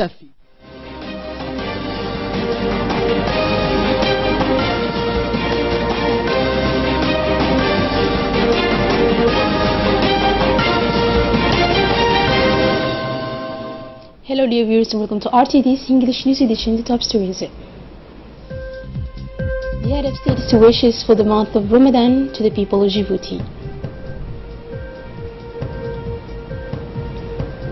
كافي. Hello dear viewers and welcome to RTD's English News Edition, the top stories. The head of state wishes for the month of Ramadan to the people of Djibouti.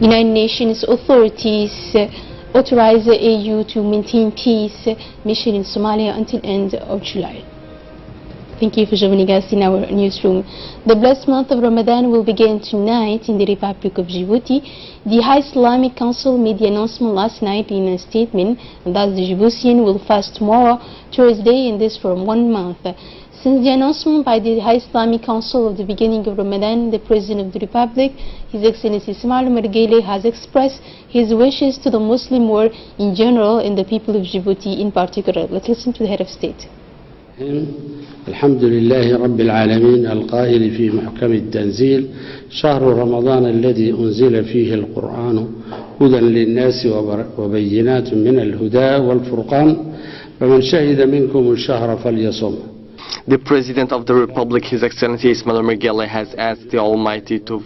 United Nations authorities authorize the AU to maintain peace mission in Somalia until end of July. Thank you for joining us in our newsroom. The blessed month of Ramadan will begin tonight in the Republic of Djibouti. The High Islamic Council made the announcement last night in a statement, and thus the Djiboutian will fast tomorrow, Thursday, and this for 1 month. Since the announcement by the High Islamic Council of the beginning of Ramadan, the President of the Republic, His Excellency Ismail Margeele, has expressed his wishes to the Muslim world in general and the people of Djibouti in particular. Let's listen to the head of state. الحمد لله رب العالمين القائل في محكم التنزيل شهر رمضان الذي أنزل فيه القرآن هدى للناس وبينات من الهدى والفرقان فمن شهد منكم الشهر فليصم. The President of the Republic, His Excellency Ismail Margeele, has asked the Almighty to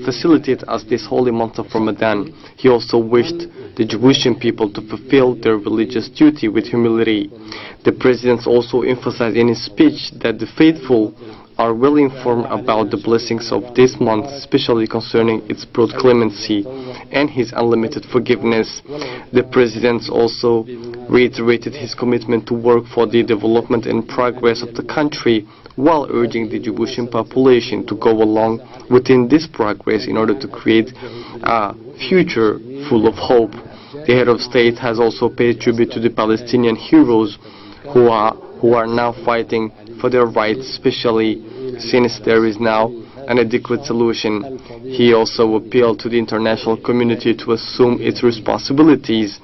facilitate us this holy month of Ramadan. He also wished the Djiboutian people to fulfill their religious duty with humility. The President also emphasized in his speech that the faithful are well informed about the blessings of this month, especially concerning its broad clemency and his unlimited forgiveness. The President also reiterated his commitment to work for the development and progress of the country, while urging the Djiboutian population to go along within this progress in order to create a future full of hope. The head of state has also paid tribute to the Palestinian heroes who are now fighting for their rights, especially since there is now an adequate solution. He also appealed to the international community to assume its responsibilities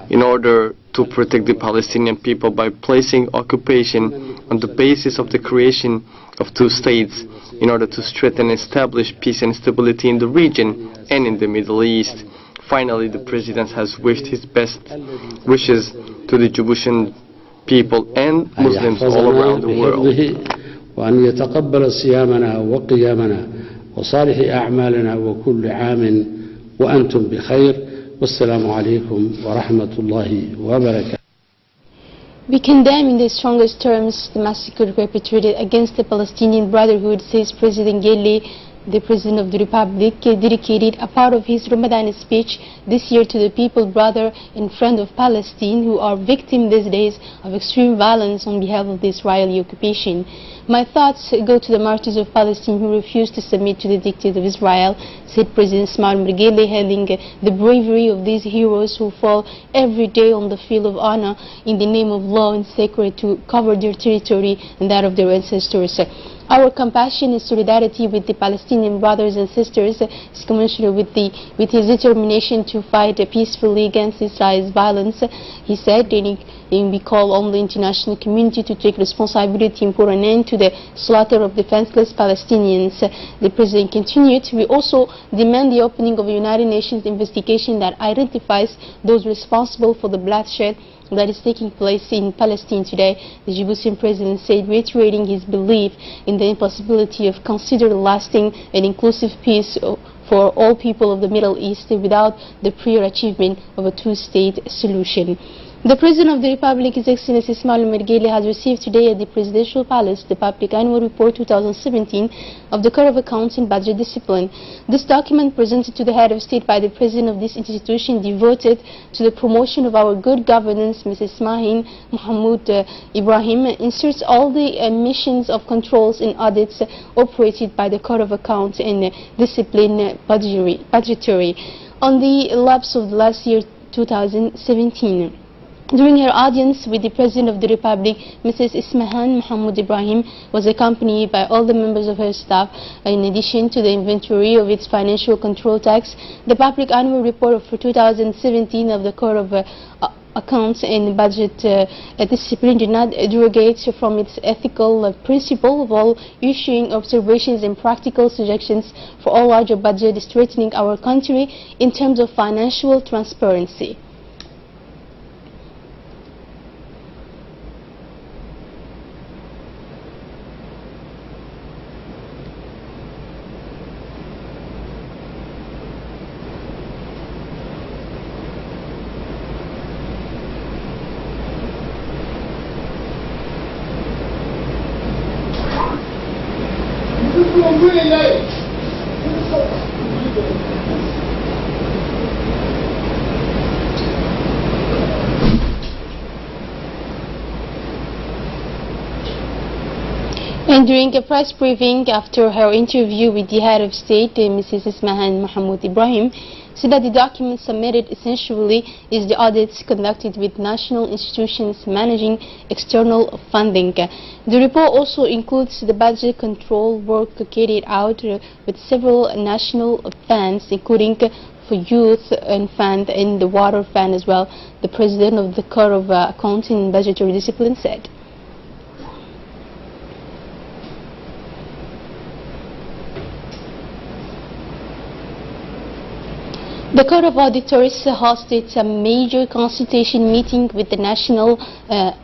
in order to protect the Palestinian people by placing occupation on the basis of the creation of 2 states in order to strengthen and establish peace and stability in the region and in the Middle East. Finally, the President has wished his best wishes to the Djiboutian people and Muslims all around the world. وأن يتقبل صيامنا وقيامنا وصالح أعمالنا وكل عام وأنتم بخير والسلام عليكم ورحمة الله وبركاته. We condemn in the strongest terms the massacre perpetrated against the Palestinian Brotherhood, says President Gele. The President of the Republic dedicated a part of his Ramadan speech this year to the people, brother and friend of Palestine, who are victims these days of extreme violence on behalf of the Israeli occupation. My thoughts go to the martyrs of Palestine who refused to submit to the dictate of Israel, said President Ismail Margeele, hailing the bravery of these heroes who fall every day on the field of honor in the name of law and sacred to cover their territory and that of their ancestors. Our compassion and solidarity with the Palestinian brothers and sisters is commensurate with his determination to fight peacefully against Israel's violence, he said, and we call on the international community to take responsibility and put an end to the slaughter of defenseless Palestinians. The President continued, we also demand the opening of a United Nations investigation that identifies those responsible for the bloodshed that is taking place in Palestine today. The Djiboutian President said, reiterating his belief in the impossibility of considered lasting and inclusive peace for all people of the Middle East without the prior achievement of a 2-state solution. The President of the Republic, His Excellency Ismail Margeele, has received today at the Presidential Palace the Public Annual Report 2017 of the Court of Accounts and Budget Discipline. This document, presented to the head of state by the President of this institution, devoted to the promotion of our good governance, Mrs. Mahin Mohammed Ibrahim, inserts all the missions of controls and audits operated by the Court of Accounts and Discipline budgetary on the lapse of the last year 2017. During her audience with the President of the Republic, Mrs. Ismahan Mohammed Ibrahim was accompanied by all the members of her staff. In addition to the inventory of its financial control tax, the public annual report for 2017 of the Court of accounts and budget discipline did not derogate from its ethical principle while issuing observations and practical suggestions for all larger budget strengthening our country in terms of financial transparency. And during a press briefing after her interview with the head of state, Mrs. Ismahan Mahmoud Ibrahim, said that the document submitted essentially is the audits conducted with national institutions managing external funding. The report also includes the budget control work carried out with several national funds, including for youth and fund and the water fund as well, the president of the Court of Accounting and Budgetary Discipline said. The Court of Auditors hosted a major consultation meeting with the National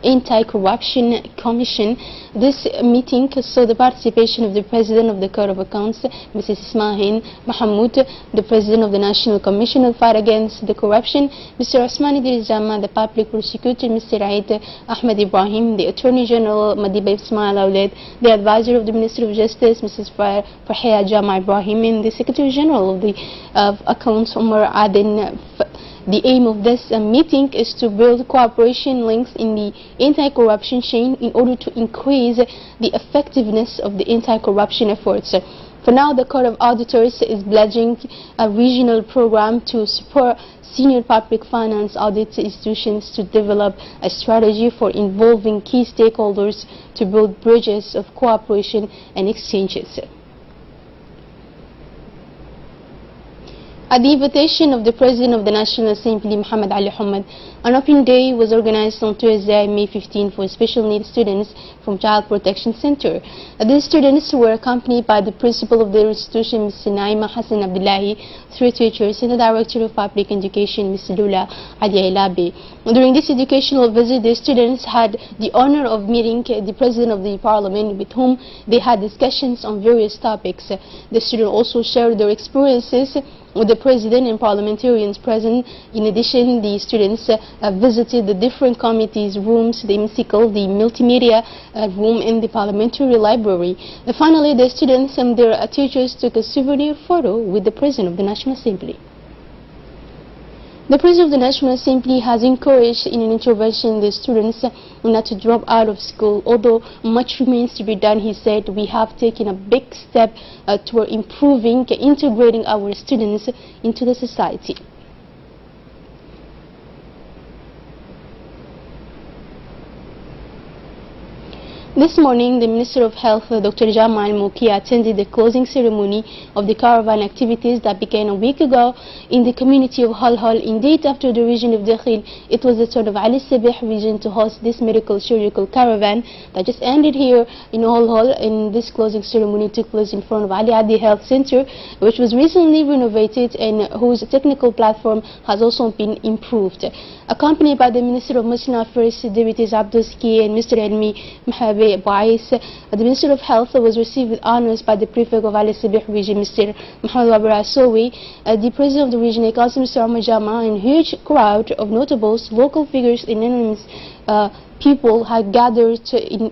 Anti-Corruption Commission. This meeting saw the participation of the President of the Court of Accounts, Mrs. Ismahan Mahmoud, the President of the National Commission of Fight Against the Corruption, Mr. Osman Idris Jama, the Public Prosecutor, Mr. Aid Ahmed Ibrahim, the Attorney General Madiba Ismail Awled, the Advisor of the Minister of Justice, Mrs. Farhiya Jama Ibrahim, and the Secretary General of the Accounts, Umar Aden. The aim of this meeting is to build cooperation links in the anti-corruption chain in order to increase the effectiveness of the anti-corruption efforts. For now, the Court of Auditors is pledging a regional program to support senior public finance audit institutions to develop a strategy for involving key stakeholders to build bridges of cooperation and exchanges. At the invitation of the President of the National Assembly, Muhammad Ali Hamad, an open day was organized on Thursday, May 15 for special needs students from Child Protection Center. These students were accompanied by the principal of the institution, Ms. Naima Hassan Abdullahi, 3 teachers, and the Director of Public Education, Ms. Lula Ali Ailabi. During this educational visit, the students had the honor of meeting the President of the Parliament, with whom they had discussions on various topics. The students also shared their experiences with the President and parliamentarians present. In addition, the students visited the different committees' rooms, the hemicycle, the multimedia room, and the parliamentary library. Finally, the students and their teachers took a souvenir photo with the President of the National Assembly. The President of the National Assembly has encouraged in an intervention the students not to drop out of school. Although much remains to be done, he said, we have taken a big step toward improving, integrating our students into the society. This morning, the Minister of Health, Dr. Jamal Muki, attended the closing ceremony of the caravan activities that began a week ago in the community of Halhal. Indeed, after the region of Dakhil, it was the turn of Ali Sabih region to host this medical surgical caravan that just ended here in Halhal. And this closing ceremony took place in front of Ali Adi Health Center, which was recently renovated and whose technical platform has also been improved. Accompanied by the Minister of Muslim Affairs, Deputies Abduski and Mr. Elmi Mahabe Bais, the Minister of Health was received with honors by the Prefect of Ali Sabih region, Mr. Muhammad Wabra Asowi, the President of the region, Mr. Omar Jama, and a huge crowd of notables, local figures, and anonymous people had gathered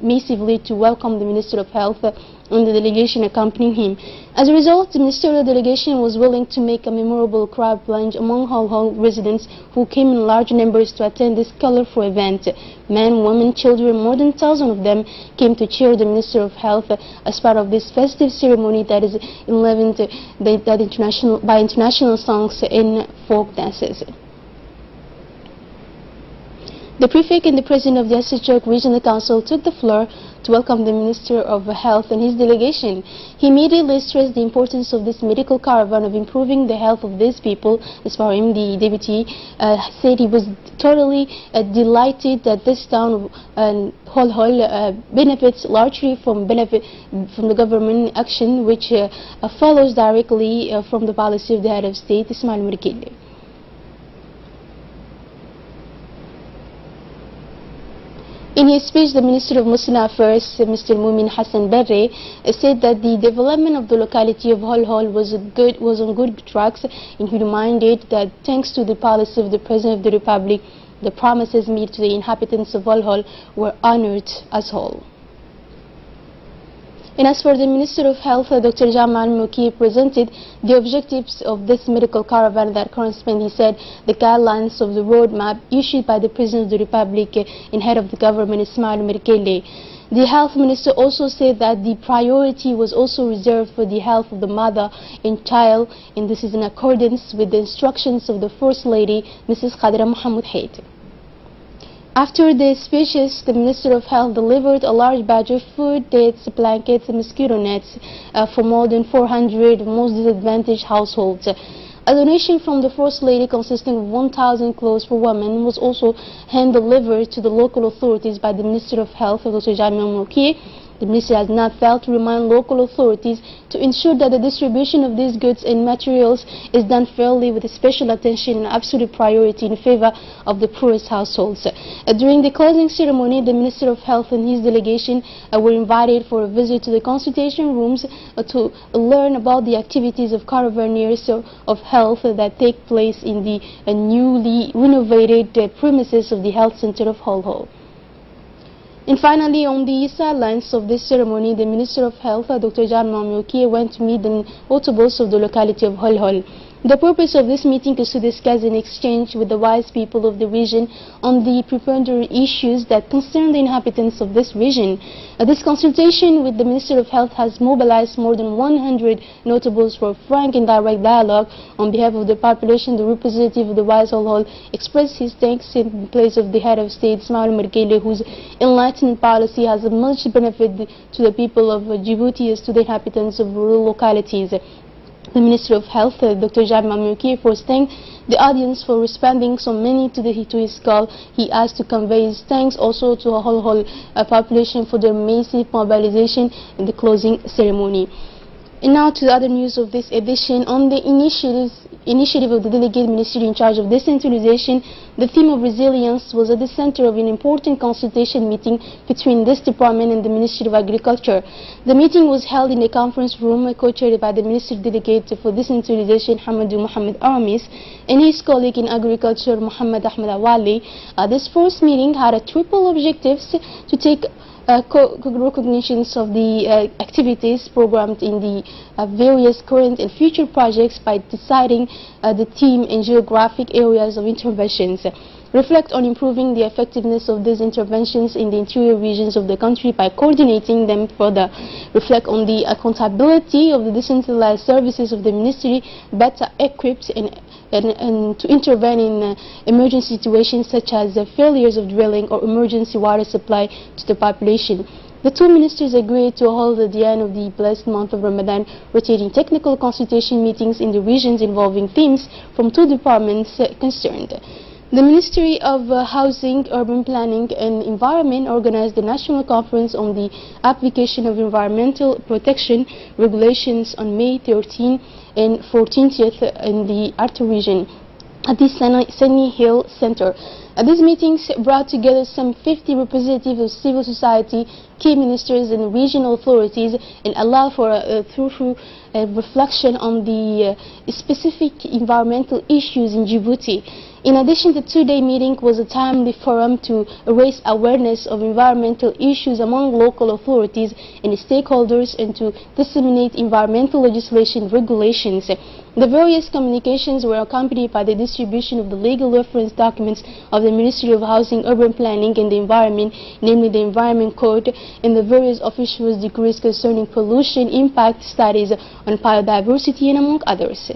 massively to welcome the Minister of Health and the delegation accompanying him. As a result, the ministerial delegation was willing to make a memorable crowd plunge among Halhal residents who came in large numbers to attend this colorful event. Men, women, children, more than 1,000 of them came to cheer the Minister of Health as part of this festive ceremony that is enlivened by international songs and folk dances. The Prefect and the President of the Asachok Regional Council took the floor to welcome the Minister of Health and his delegation. He immediately stressed the importance of this medical caravan of improving the health of these people. As for him, the deputy said he was totally delighted that this town and Hol benefits largely from the government action, which follows directly from the policy of the head of state, Ismail Murkili. In his speech, the Minister of Muslim Affairs, Mr. Mumin Hassan Berre, said that the development of the locality of Hol was on good tracks, and he reminded that thanks to the policy of the President of the Republic, the promises made to the inhabitants of Hol were honored as whole. And as for the Minister of Health, Dr. Jamal Muki presented the objectives of this medical caravan that correspond, he said, the guidelines of the roadmap issued by the President of the Republic and head of the government, Ismail Merkele. The Health Minister also said that the priority was also reserved for the health of the mother and child, and this is in accordance with the instructions of the First Lady, Mrs. Khadra Mohammed Haiti. After the speeches, the Minister of Health delivered a large batch of food, dates, blankets, and mosquito nets for more than 400 most disadvantaged households. A donation from the First Lady consisting of 1,000 clothes for women was also hand-delivered to the local authorities by the Minister of Health, Dr. Jamil Moki. The Minister has not failed to remind local authorities to ensure that the distribution of these goods and materials is done fairly with special attention and absolute priority in favor of the poorest households. During the closing ceremony, the Minister of Health and his delegation were invited for a visit to the consultation rooms to learn about the activities of caravaneers of health that take place in the newly renovated premises of the health center of Hol. And finally, on the sidelines of this ceremony, the Minister of Health, Dr. Jan Mamouki, went to meet the notables of the locality of Hol. The purpose of this meeting is to discuss and exchange with the wise people of the region on the preponderant issues that concern the inhabitants of this region. This consultation with the Minister of Health has mobilized more than 100 notables for frank and direct dialogue. On behalf of the population, the representative of the wise Hol expressed his thanks in place of the head of state, Ismail Merkele, whose enlightened policy has a much benefit to the people of Djibouti as to the inhabitants of rural localities. The Minister of Health, Dr. Jab Mamouki, first thanked the audience for responding so many to his call. He asked to convey his thanks also to the whole population for their massive mobilization in the closing ceremony. And now to the other news of this edition. On the initiative of the delegate ministry in charge of decentralization, the theme of resilience was at the center of an important consultation meeting between this department and the Ministry of Agriculture. The meeting was held in a conference room co-chaired by the Ministry Delegate for Decentralization, Hamadou Mohamed Aramis, and his colleague in Agriculture, Mohamed Ahmed Awali. This first meeting had a triple objectives to take recognitions of the activities programmed in the various current and future projects by deciding the theme and geographic areas of interventions. Reflect on improving the effectiveness of these interventions in the interior regions of the country by coordinating them further. Reflect on the accountability of the decentralized services of the ministry, better equipped and to intervene in emergency situations such as failures of drilling or emergency water supply to the population. The two ministers agreed to hold at the end of the blessed month of Ramadan rotating technical consultation meetings in the regions involving themes from two departments concerned. The Ministry of Housing, Urban Planning and Environment organized the National Conference on the Application of Environmental Protection Regulations on May 13 and 14th in the RTD region at the Sunny Hill Center. These meetings brought together some 50 representatives of civil society, key ministers and regional authorities, and allowed for a thorough reflection on the specific environmental issues in Djibouti. In addition, the two-day meeting was a timely forum to raise awareness of environmental issues among local authorities and stakeholders and to disseminate environmental legislation regulations. The various communications were accompanied by the distribution of the legal reference documents of the Ministry of Housing, Urban Planning and the Environment, namely the Environment Code, and the various officials' decrees concerning pollution, impact studies on biodiversity, and among others.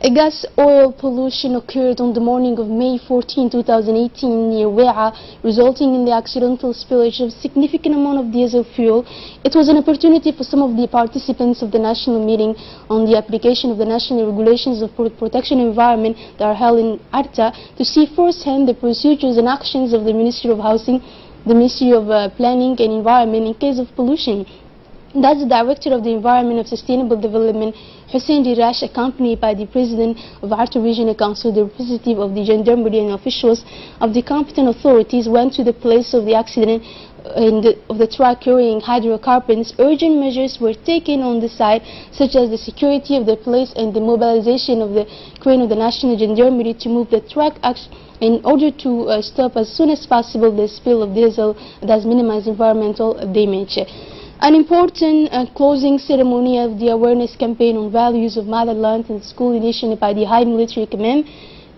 A gas oil pollution occurred on the morning of May 14, 2018 near We'a, resulting in the accidental spillage of a significant amount of diesel fuel. It was an opportunity for some of the participants of the national meeting on the application of the national regulations of protection environment that are held in Arta to see firsthand the procedures and actions of the Ministry of Housing, the Ministry of Planning and Environment in case of pollution. That's the Director of the Environment of Sustainable Development, Hussein Dirash, accompanied by the President of Arta Regional Council, the representative of the Gendarmerie and officials of the competent authorities went to the place of the accident of the truck carrying hydrocarbons. Urgent measures were taken on the site, such as the security of the place and the mobilization of the crane of the National Gendarmerie to move the truck in order to stop as soon as possible the spill of diesel that minimize environmental damage. An important closing ceremony of the awareness campaign on values of motherland and school initiated by the High Military Command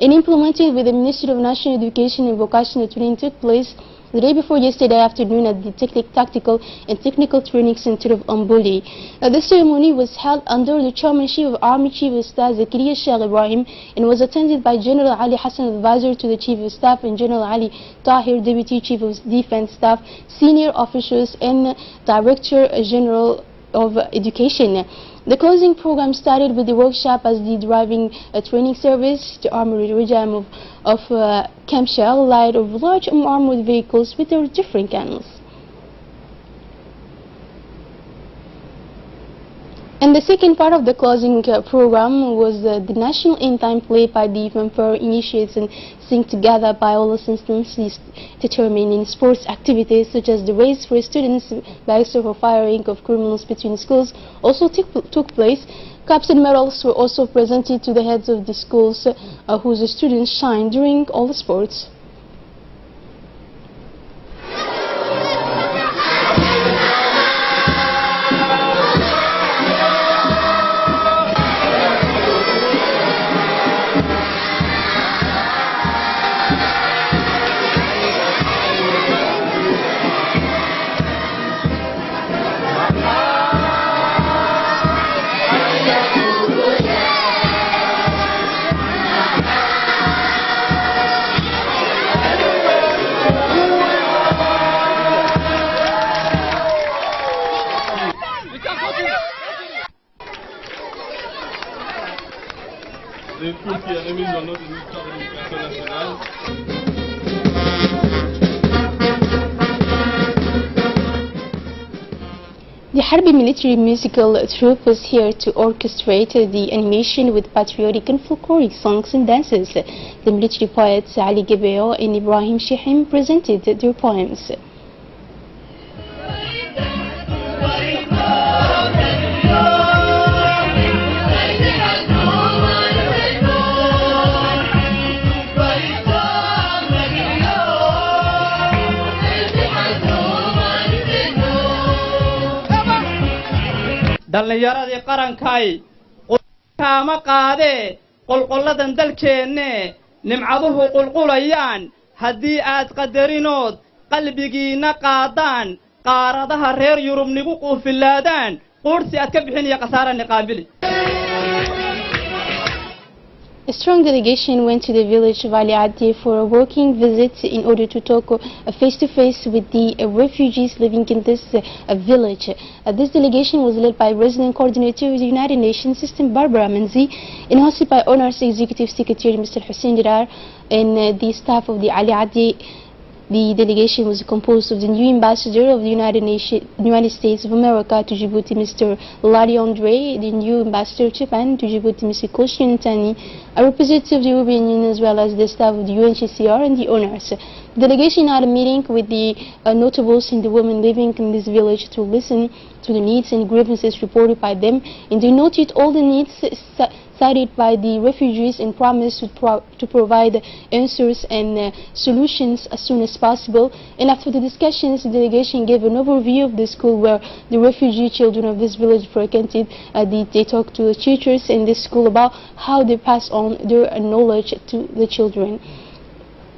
and implemented with the Ministry of National Education and Vocational Training took place the day before yesterday afternoon at the Tactical and Technical Training Center of Amboli. The ceremony was held under the chairmanship of Army Chief of Staff Zakaria Sheikh Ibrahim and was attended by General Ali Hassan, advisor to the Chief of Staff, and General Ali Tahir, Deputy Chief of Defense Staff, senior officers, and Director General of Education. The closing program started with the workshop as the driving training service, the armored regime of camshell light of large armored vehicles with their different cannons. And the second part of the closing program was the national anthem played by the fanfare initiates and sing together by all instances determined in sports activities such as the race for students, bags for firing of criminals between schools also took place. Cups and medals were also presented to the heads of the schools whose students shine during all the sports. The Harbi military musical troupe was here to orchestrate the animation with patriotic and folkloric songs and dances. The military poets Ali Gebeo and Ibrahim Shihim presented their poems. dhallinyaradii qarankay kaama qaade qolqolladan dalkeenne nimcaduhu qulqulayaan haddii aad qadarinood qalbigiina qaadaan qaaradaha reer yurub nigu quufilaadaan quursi aad ka bixin iyo qasaara niqaabili. A strong delegation went to the village of Ali Adi for a working visit in order to talk face-to-face with the refugees living in this village. This delegation was led by Resident Coordinator of the United Nations System, Barbara Manzi, and hosted by Honor's Executive Secretary, Mr. Hussein Dirar, and the staff of the Ali Adi. The delegation was composed of the new ambassador of the United States of America to Djibouti, Mr. Larry Andre, the new ambassador to Japan to Djibouti, Mr. Koshin Tani, a representative of the European Union, as well as the staff of the UNHCR and the owners. The delegation had a meeting with the notables and the women living in this village to listen to the needs and grievances reported by them, and they noted all the needs cited by the refugees and promised to provide answers and solutions as soon as possible. And after the discussions, the delegation gave an overview of the school where the refugee children of this village frequented. They talked to the teachers in this school about how they pass on their knowledge to the children.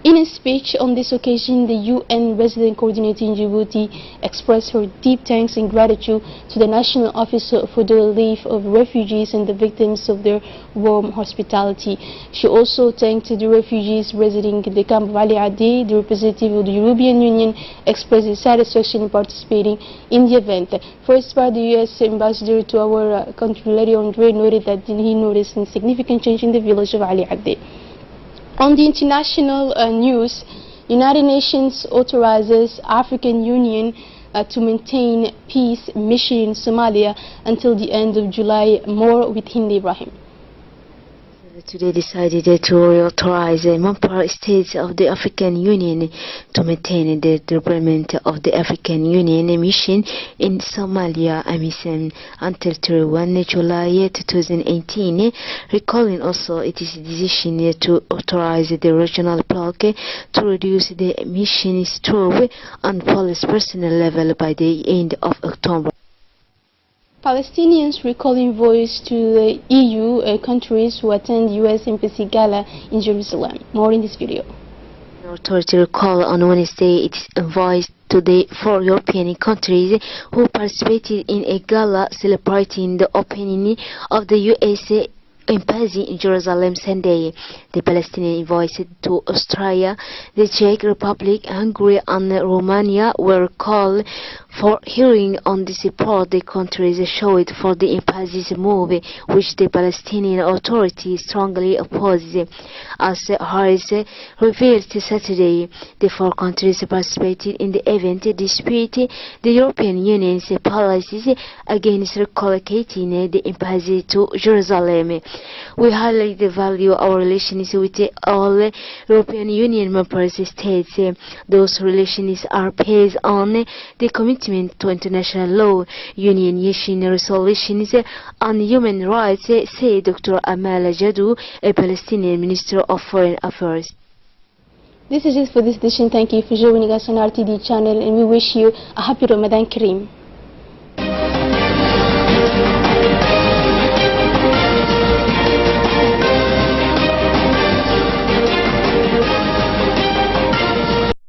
In a speech on this occasion, the UN resident coordinator in Djibouti expressed her deep thanks and gratitude to the National Office for the Relief of Refugees and the victims of their warm hospitality. She also thanked the refugees residing in the camp of Ali Adi. The representative of the European Union expressed his satisfaction in participating in the event. First part, the US ambassador to our country, Larry Andre, noted that he noticed a significant change in the village of Ali Adi. On the international news, United Nations authorizes African Union to maintain peace mission in Somalia until the end of July. More with Hindi Ibrahim. Today decided to authorize member states of the African Union to maintain the deployment of the African Union mission in Somalia mission until 31 July 2018, recalling also its decision to authorize the regional bloc to reduce the mission's troop and police personnel level by the end of October. Palestinians recalling voice to the EU countries who attend US Embassy Gala in Jerusalem. More in this video. The authority recalled on Wednesday its voice to the 4 European countries who participated in a gala celebrating the opening of the US Embassy in Jerusalem Sunday. The Palestinian voice to Austria, the Czech Republic, Hungary and Romania were called for hearing on the support the countries showed for the embassy's move, which the Palestinian Authority strongly opposes. As Harris revealed Saturday, the 4 countries participated in the event dispute the European Union's policies against relocating the embassy to Jerusalem. We highlight the value of our relations with all European Union member states. Those relations are based on the commitment to international law, Union resolutions and human rights, said Dr. Amal Jadou, a Palestinian Minister of Foreign Affairs. This is it for this edition. Thank you for joining us on RTD channel, and we wish you a happy Ramadan Kareem.